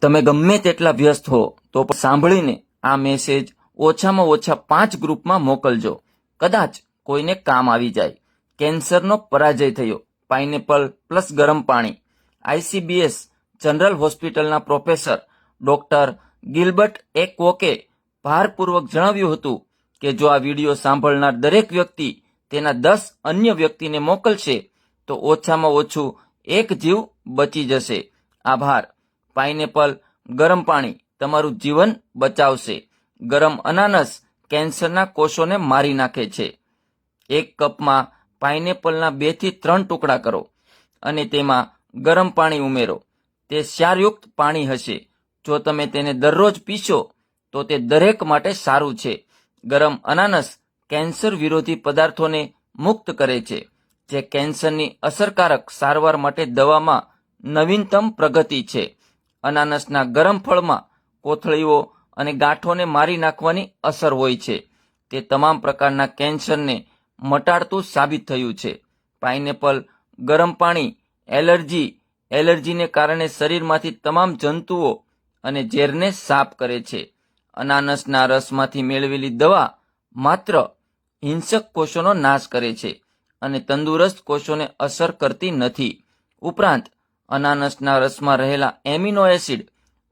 તમે ગમે તેટલા વ્યસ્ત હો તો પણ સાંભળીને આ મેસેજ ઓછામાં ઓછા 5 ગ્રુપમાં મોકલજો. કદાચ કોઈને કામ આવી જાય. કેન્સરનો પરાજય થયો. પાઇનેપલ પ્લસ ગરમ પાણી. ICBS જનરલ હોસ્પિટલના પ્રોફેસર ડોક્ટર ગિલબર્ટ એ કોકે ભારપૂર્વક જણાવ્યું હતું કે જો આ વિડીયો સાંભળનાર દરેક વ્યક્તિ તેના 10 અન્ય વ્યક્તિને મોકલશે તો ઓછામાં ઓછું એક જીવ બચી જશે. આભાર. પાઇનેપલ ગરમ પાણી તમારું જીવન બચાવશે. ગરમ અનાનસ કેન્સરના કોષોને મારી નાખે છે. 1 કપમાં પાઇનેપલના 2 થી 3 ટુકડા કરો અને તેમાં ગરમ પાણી ઉમેરો. તે ક્ષારયુક્ત પાણી હશે. જો તમે તેને દરરોજ પીશો તો તે દરેક માટે સારું છે. ગરમ અનાનસ કેન્સર વિરોધી પદાર્થોને મુક્ત કરે છે, જે કેન્સરની અસરકારક સારવાર માટે દવામાં નવીનતમ પ્રગતિ છે. અનાનસના ગરમ ફળમાં કોથળીઓ અને ગાંઠોને મારી નાખવાની અસર હોય છે. તે તમામ પ્રકારના કેન્સરને મટાડતું સાબિત થયું છે. પાઇનેપલ ગરમ પાણી એલર્જીને કારણે શરીરમાંથી તમામ જંતુઓ અને ઝેરને સાફ કરે છે. અનાનસના રસમાંથી મેળવેલી દવા માત્ર હિંસક કોષોનો નાશ કરે છે અને તંદુરસ્ત કોષોને અસર કરતી નથી. ઉપરાંત અનાનસના રસમાં રહેલા એમિનો એસિડ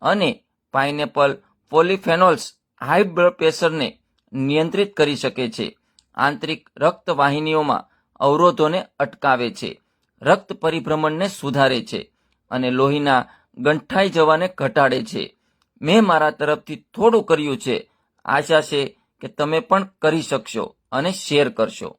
અને પાઇનેપલ પોલિફેનોલ્સ હાઈ બ્લડ પ્રેશરને નિયંત્રિત કરી શકે છે. આંતરિક રક્તવાહિનીઓમાં અવરોધોને અટકાવે છે, રક્ત પરિભ્રમણને સુધારે છે અને લોહીના ગંઠાઈ જવાને ઘટાડે છે. મેં મારા તરફથી થોડું કર્યું છે. આશા છે કે તમે પણ કરી શકશો અને શેર કરશો.